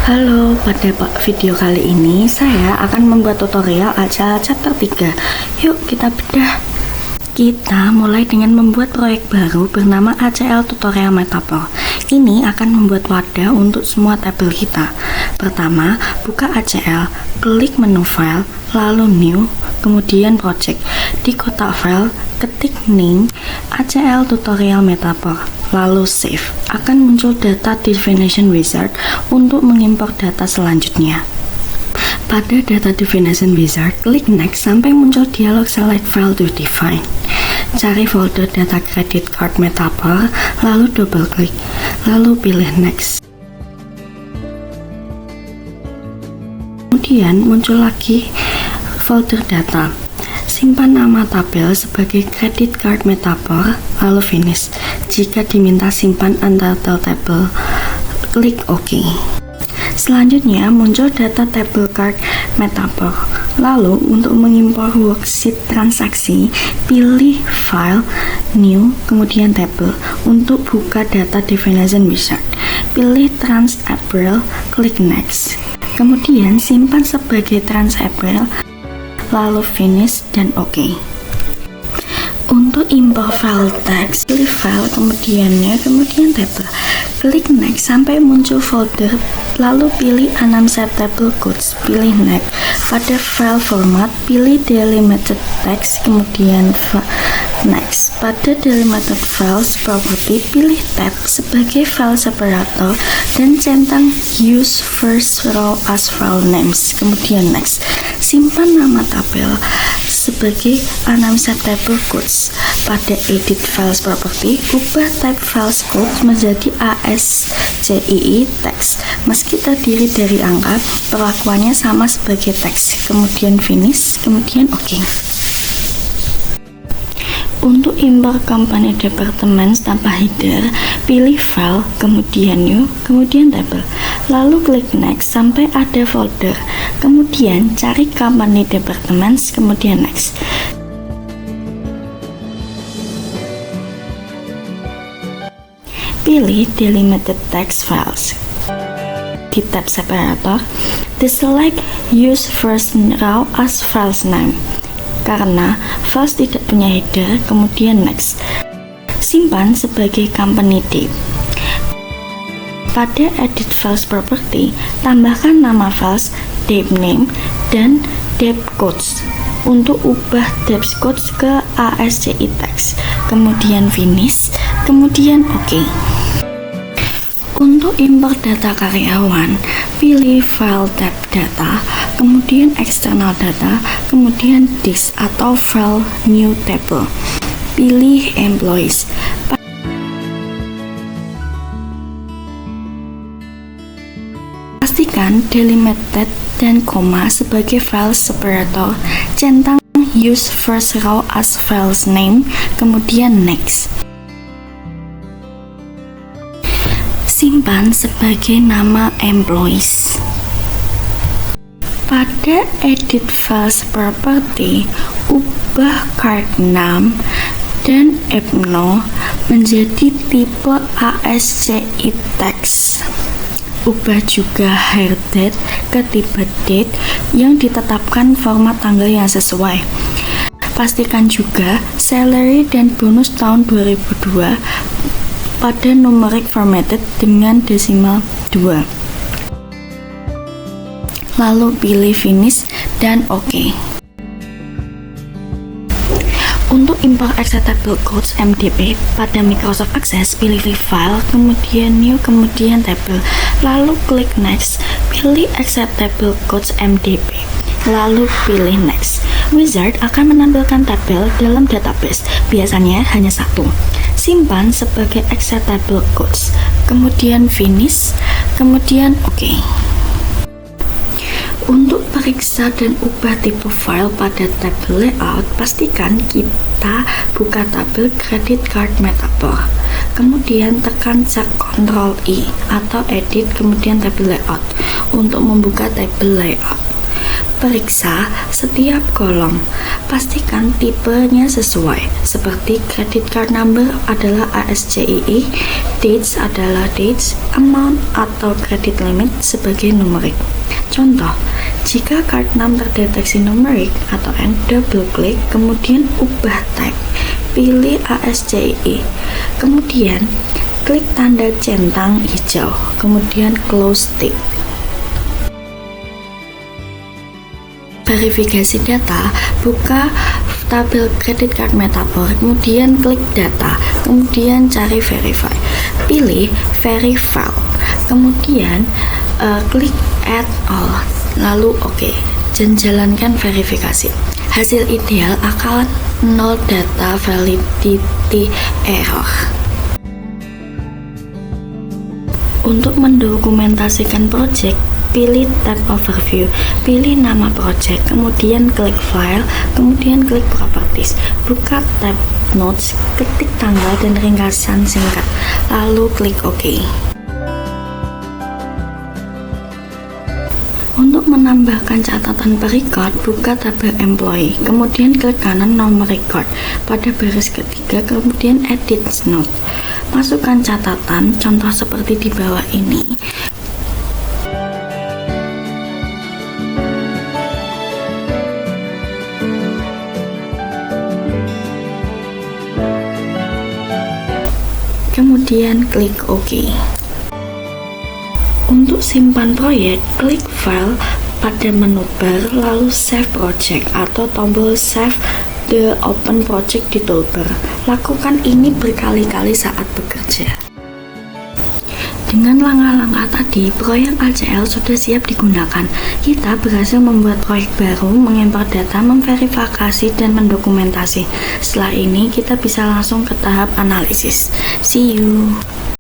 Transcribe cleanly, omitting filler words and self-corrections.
Halo, pada video kali ini saya akan membuat tutorial ACL chapter 3. Yuk kita bedah. Kita mulai dengan membuat proyek baru bernama ACL Tutorial Metaphor. Ini akan membuat wadah untuk semua tabel kita. Pertama, buka ACL, klik menu file, lalu new, kemudian project. Di kotak file, ketik name ACL Tutorial Metaphor, lalu save. Akan muncul data definition wizard untuk mengimpor data selanjutnya. Pada data definition wizard, klik next sampai muncul dialog select file to define. Cari folder data credit card Metaphor, lalu double klik, lalu pilih next. Kemudian muncul lagi folder data. Simpan nama tabel sebagai credit card Metaphor, lalu finish. Jika diminta simpan untitled table, klik OK. Selanjutnya muncul data table card Metaphor. Lalu untuk mengimpor worksheet transaksi, pilih file, new, kemudian table. Untuk buka data definition wizard, pilih trans April, klik next. Kemudian simpan sebagai trans April, lalu finish dan OK. Untuk impor file teks, pilih file, kemudian table. Klik next sampai muncul folder, lalu pilih unnamed table codes, pilih next. Pada file format, pilih delimited text, kemudian next. Pada delimited files property, pilih tab sebagai file separator dan centang use first row as file names, kemudian next. Simpan nama tabel sebagai unnamed table codes. Pada edit files property, ubah type file scope menjadi ASCII text. Meski terdiri dari angka, perlakuannya sama sebagai teks. Kemudian finish, kemudian OK. Untuk impor company department tanpa header, pilih file, kemudian new, kemudian table. Lalu klik next sampai ada folder. Kemudian cari company department, kemudian next. Pilih delimited text files. Di tab separator, deselect use first row as files name. Karena files tidak punya header, kemudian next. Simpan sebagai company date. Pada edit files property, tambahkan nama files, date name, dan date codes. Untuk ubah date codes ke ASCII text, kemudian finish, kemudian OK. Untuk import data karyawan, pilih file tab data, kemudian external data, kemudian disk atau file new table. Pilih employees. Pastikan delimited dan koma sebagai file separator, centang use first row as files name, kemudian next. Simpan sebagai nama employees. Pada edit files property, ubah card name dan EPNO menjadi tipe ASCII text. Ubah juga hire date ke tipe date yang ditetapkan format tanggal yang sesuai. Pastikan juga salary dan bonus tahun 2002 pada numeric formatted dengan desimal 2. Lalu pilih finish dan OK. Untuk impor executable codes MDP pada Microsoft Access, pilih file, kemudian new, kemudian table. Lalu klik next, pilih executable codes MDP. Lalu pilih next. Wizard akan menampilkan tabel dalam database, biasanya hanya satu. Simpan sebagai executable codes, kemudian finish, kemudian OK. Untuk periksa dan ubah tipe file pada tabel layout, pastikan kita buka tabel credit card Metaphor. Kemudian tekan Ctrl I atau edit, kemudian tabel layout untuk membuka tabel layout. Periksa setiap kolom. Pastikan tipenya sesuai. Seperti credit card number adalah ASCII, dates adalah dates, amount atau credit limit sebagai numerik. Contoh, jika card number terdeteksi numerik atau double klik, kemudian ubah tag, pilih ASCII, kemudian klik tanda centang hijau, kemudian close tick. Verifikasi data, buka tabel credit card Metaphor, kemudian klik data, kemudian cari verify, pilih verify, kemudian klik add all, lalu oke, dan jalankan verifikasi. Hasil ideal akan 0 data validity error. Untuk mendokumentasikan project, pilih tab overview, pilih nama project, kemudian klik file, kemudian klik properties, buka tab notes, ketik tanggal dan ringkasan singkat, lalu klik OK. Untuk menambahkan catatan per record, buka tabel employee, kemudian klik kanan nomor record pada baris ketiga, kemudian edit note. Masukkan catatan, contoh seperti di bawah ini. Kemudian klik OK. Untuk simpan proyek, klik File pada menu bar, lalu Save Project atau tombol Save the Open Project di toolbar. Lakukan ini berkali-kali saat bekerja. Dengan langkah-langkah tadi, proyek ACL sudah siap digunakan. Kita berhasil membuat proyek baru, mengimport data, memverifikasi, dan mendokumentasi. Setelah ini, kita bisa langsung ke tahap analisis. See you!